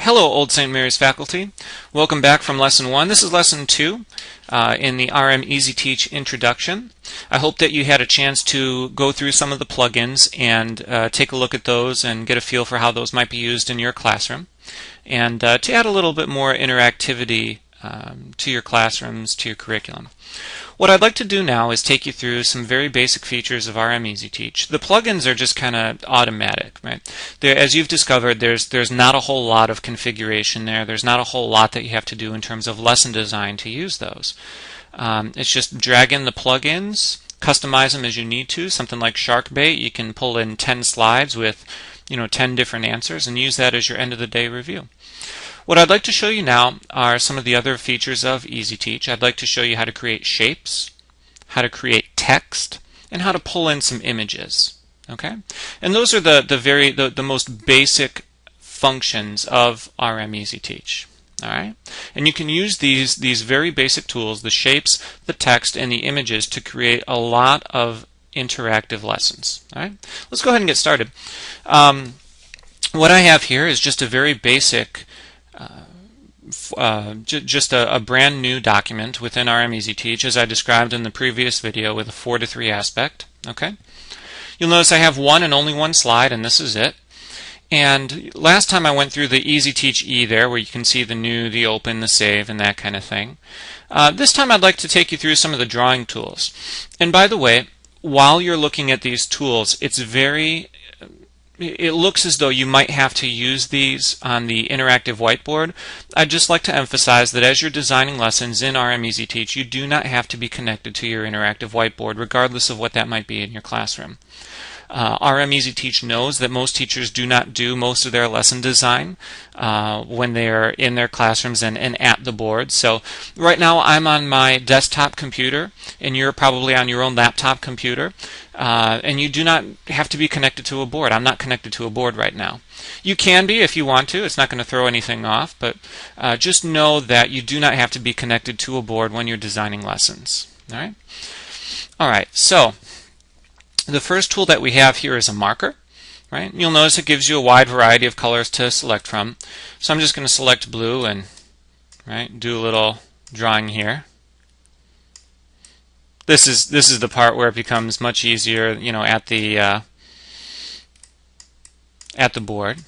Hello, Old St. Mary's faculty. Welcome back from Lesson 1. This is Lesson 2 in the RM Easiteach Introduction. I hope that you had a chance to go through some of the plugins and take a look at those and get a feel for how those might be used in your classroom, and to add a little bit more interactivity to your classrooms, to your curriculum. What I'd like to do now is take you through some very basic features of RM Easiteach. The plugins are just kind of automatic, right? As you've discovered, there's not a whole lot of configuration there. There's not a whole lot that you have to do in terms of lesson design to use those. It's just drag in the plugins, customize them as you need to. Something like SharkBait, you can pull in 10 slides with 10 different answers and use that as your end of the day review. What I'd like to show you now are some of the other features of Easiteach. I'd like to show you how to create shapes, how to create text, and how to pull in some images. Okay? And those are the most basic functions of RM Easiteach. All right? And you can use these very basic tools, the shapes, the text, and the images, to create a lot of interactive lessons. All right? Let's go ahead and get started. What I have here is just a very basic just a brand new document within RM Easiteach, as I described in the previous video, with a 4:3 aspect. Okay, you'll notice I have one and only one slide, and this is it. And last time I went through the Easiteach E there, where you can see the new, the open, the save, and that kind of thing. This time I'd like to take you through some of the drawing tools. And by the way, while you're looking at these tools, it looks as though you might have to use these on the interactive whiteboard. I'd just like to emphasize that as you're designing lessons in RM Easiteach, you do not have to be connected to your interactive whiteboard, regardless of what that might be in your classroom. RM Easiteach knows that most teachers do not do most of their lesson design when they are in their classrooms and at the board. So right now I'm on my desktop computer, and you're probably on your own laptop computer, and you do not have to be connected to a board. I'm not connected to a board right now. You can be if you want to. It's not going to throw anything off, but just know that you do not have to be connected to a board when you're designing lessons. All right, so the first tool that we have here is a marker. Right? You'll notice it gives you a wide variety of colors to select from. So I'm just going to select blue and do a little drawing here. This is the part where it becomes much easier, at the board.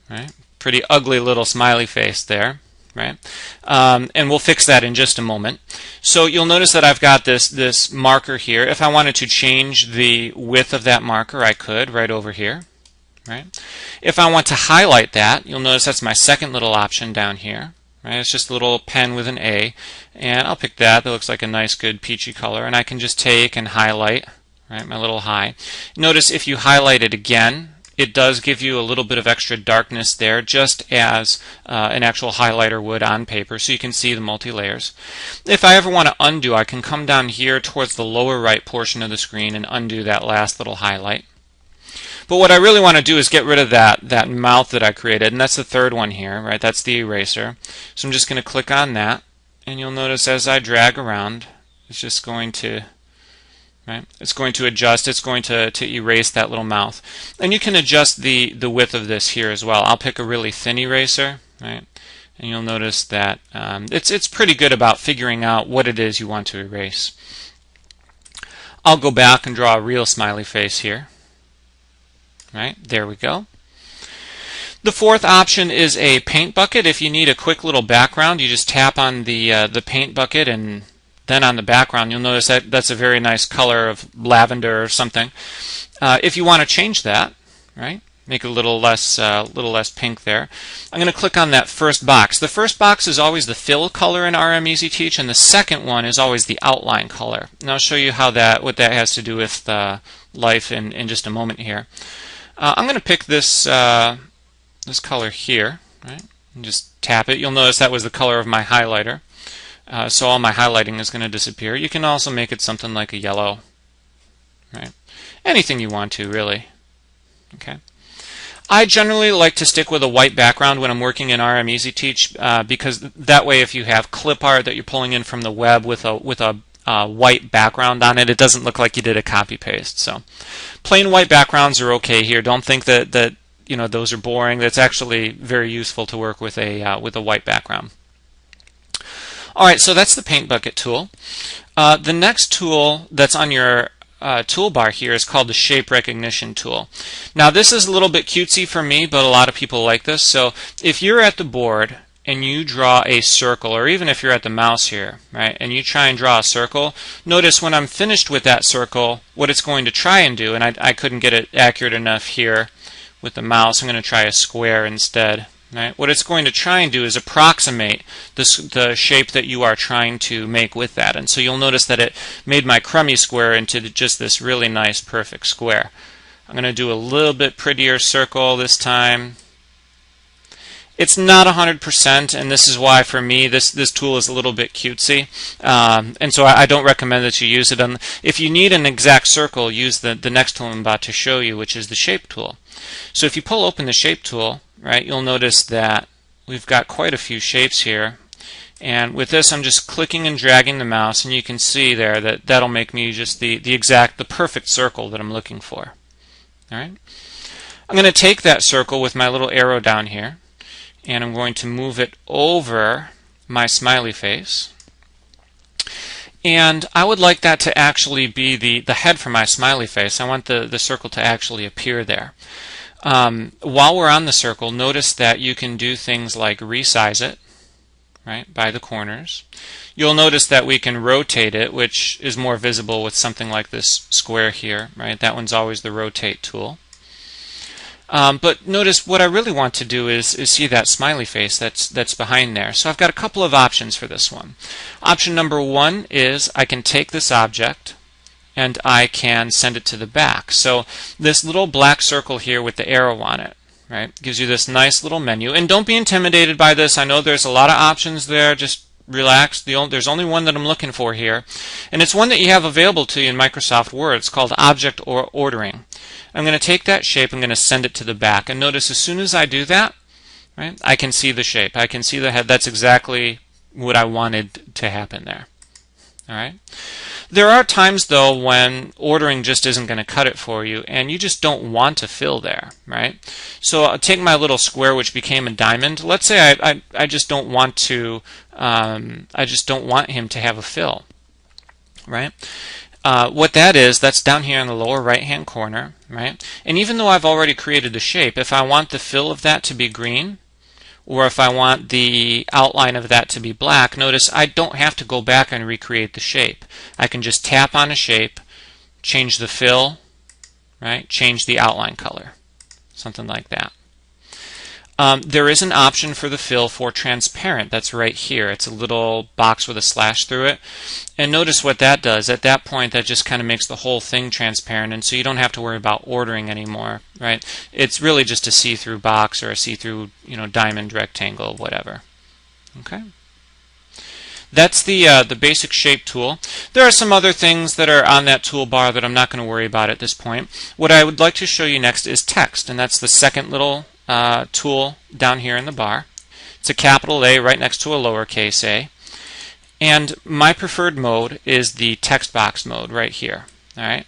Right? Pretty ugly little smiley face there. Right? And we'll fix that in just a moment. So you'll notice that I've got this marker here. If I wanted to change the width of that marker, I could right over here. Right? If I want to highlight that, you'll notice that's my second little option down here. Right? It's just a little pen with an A, and I'll pick that. That looks like a nice, good peachy color, and I can just take and highlight. Right? My little high. Notice if you highlight it again, it does give you a little bit of extra darkness there, just as an actual highlighter would on paper, so you can see the multi-layers. If I ever want to undo, I can come down here towards the lower right portion of the screen and undo that last little highlight. But what I really want to do is get rid of that mouth that I created, and that's the third one here, right? That's the eraser. So I'm just going to click on that, and you'll notice as I drag around, it's just going to it's going to adjust. It's going to erase that little mouth. And you can adjust the width of this here as well. I'll pick a really thin eraser, right? And you'll notice that it's pretty good about figuring out what it is you want to erase. I'll go back and draw a real smiley face here. Right? There we go. The fourth option is a paint bucket. If you need a quick little background, you just tap on the paint bucket, and then on the background, you'll notice that that's a very nice color of lavender or something. If you want to change that, right, make it a little less pink there, I'm going to click on that first box. The first box is always the fill color in RM Easiteach, and the second one is always the outline color. And I'll show you what that has to do with life in just a moment here. I'm going to pick this color here, right, and just tap it. You'll notice that was the color of my highlighter. So all my highlighting is going to disappear. You can also make it something like a yellow. Right? Anything you want to, really. Okay. I generally like to stick with a white background when I'm working in RM Easiteach, because that way if you have clip art that you're pulling in from the web with a white background on it, it doesn't look like you did a copy paste. So plain white backgrounds are okay here. Don't think that those are boring. That's actually very useful to work with a white background. All right, so that's the paint bucket tool. The next tool that's on your toolbar here is called the shape recognition tool. Now this is a little bit cutesy for me, but a lot of people like this. So if you're at the board and you draw a circle, or even if you're at the mouse here, right, and you try and draw a circle, notice when I'm finished with that circle, what it's going to try and do, and I couldn't get it accurate enough here with the mouse, I'm going to try a square instead. Right? What it's going to try and do is approximate the shape that you are trying to make with that. And so you'll notice that it made my crummy square into just this really nice perfect square. I'm going to do a little bit prettier circle this time. It's not 100%, and this is why for me this tool is a little bit cutesy. And so I don't recommend that you use it. If you need an exact circle, use the next tool I'm about to show you, which is the shape tool. So if you pull open the shape tool, right, you'll notice that we've got quite a few shapes here. And with this, I'm just clicking and dragging the mouse, and you can see there that that'll make me just the perfect circle that I'm looking for. All right. I'm going to take that circle with my little arrow down here, and I'm going to move it over my smiley face. And I would like that to actually be the head for my smiley face. I want the circle to actually appear there. While we're on the circle, notice that you can do things like resize it, right, by the corners. You'll notice that we can rotate it, which is more visible with something like this square here, right? That one's always the rotate tool. But notice what I really want to do is see that smiley face that's behind there. So I've got a couple of options for this one. Option number one is I can take this object and I can send it to the back. So this little black circle here with the arrow on it, right, gives you this nice little menu. And don't be intimidated by this. I know there's a lot of options there. Just relax. There's only one that I'm looking for here. And it's one that you have available to you in Microsoft Word. It's called Object or Ordering. I'm going to take that shape, I'm going to send it to the back. And notice as soon as I do that, right, I can see the shape. I can see the head. That's exactly what I wanted to happen there. All right. There are times, though, when ordering just isn't going to cut it for you, and you just don't want to fill there, right? So I'll take my little square, which became a diamond. Let's say I just don't want to. I just don't want him to have a fill, right? What that is, that's down here in the lower right-hand corner, right? And even though I've already created the shape, if I want the fill of that to be green, or if I want the outline of that to be black, notice I don't have to go back and recreate the shape. I can just tap on a shape, change the fill, right? Change the outline color, something like that. There is an option for the fill for transparent. That's right here. It's a little box with a slash through it. And notice what that does. At that point, that just kind of makes the whole thing transparent, and so you don't have to worry about ordering anymore, right? It's really just a see-through box or a see-through, diamond, rectangle, whatever. Okay. That's the basic shape tool. There are some other things that are on that toolbar that I'm not going to worry about at this point. What I would like to show you next is text, and that's the second little tool down here in the bar. It's a capital A right next to a lowercase a. And my preferred mode is the text box mode right here. All right.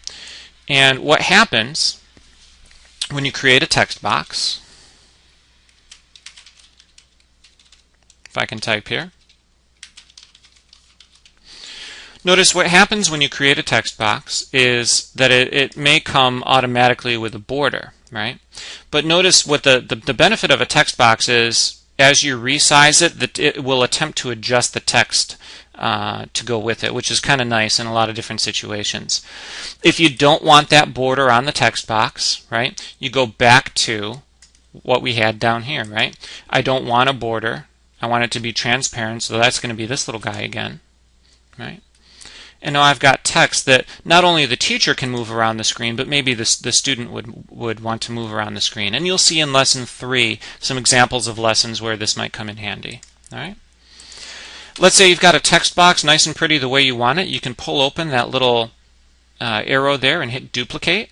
And what happens when you create a text box, if I can type here, notice what happens when you create a text box is that it may come automatically with a border, right? But notice what the benefit of a text box is, as you resize it, it will attempt to adjust the text to go with it, which is kind of nice in a lot of different situations. If you don't want that border on the text box, right, you go back to what we had down here, right? I don't want a border. I want it to be transparent, so that's going to be this little guy again, right? And now I've got text that not only the teacher can move around the screen, but maybe the student would want to move around the screen. And you'll see in Lesson 3 some examples of lessons where this might come in handy. All right. Let's say you've got a text box nice and pretty the way you want it. You can pull open that little arrow there and hit duplicate.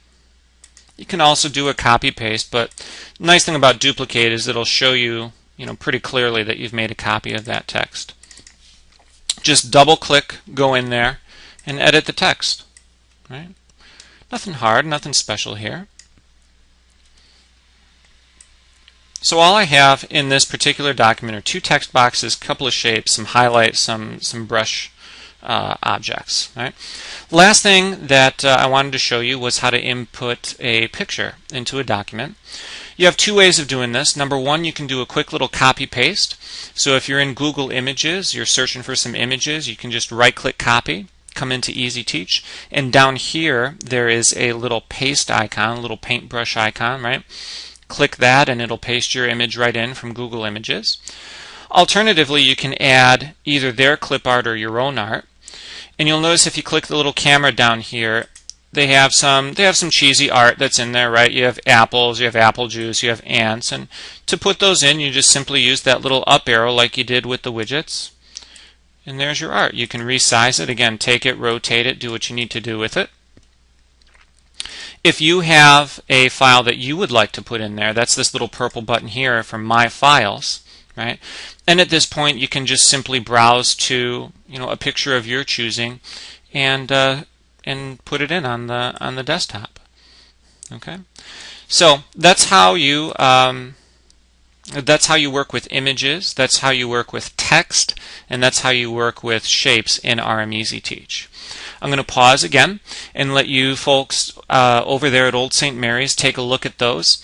You can also do a copy paste, but the nice thing about duplicate is it'll show you, pretty clearly that you've made a copy of that text. Just double click, go in there, and edit the text. Right? Nothing hard, nothing special here. So all I have in this particular document are two text boxes, a couple of shapes, some highlights, some brush objects. Right? Last thing that I wanted to show you was how to input a picture into a document. You have two ways of doing this. Number one, you can do a quick little copy paste. So if you're in Google Images, you're searching for some images, you can just right-click copy, come into Easiteach, and down here there is a little paste icon, a little paintbrush icon, right? Click that and it'll paste your image right in from Google Images. Alternatively, you can add either their clip art or your own art. And you'll notice if you click the little camera down here, they have some cheesy art that's in there, right? You have apples, you have apple juice, you have ants, and to put those in, you just simply use that little up arrow like you did with the widgets. And there's your art. You can resize it. Again, take it, rotate it, do what you need to do with it. If you have a file that you would like to put in there, that's this little purple button here from My Files, right? And at this point, you can just simply browse to, a picture of your choosing, and put it in on the desktop. Okay, so that's how you work with images. That's how you work with text, and that's how you work with shapes in RM Easiteach. I'm going to pause again and let you folks over there at Old St. Mary's take a look at those.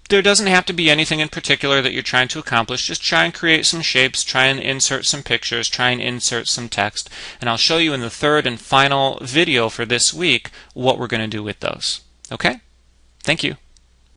There doesn't have to be anything in particular that you're trying to accomplish. Just try and create some shapes, try and insert some pictures, try and insert some text, and I'll show you in the third and final video for this week what we're going to do with those. Okay? Thank you.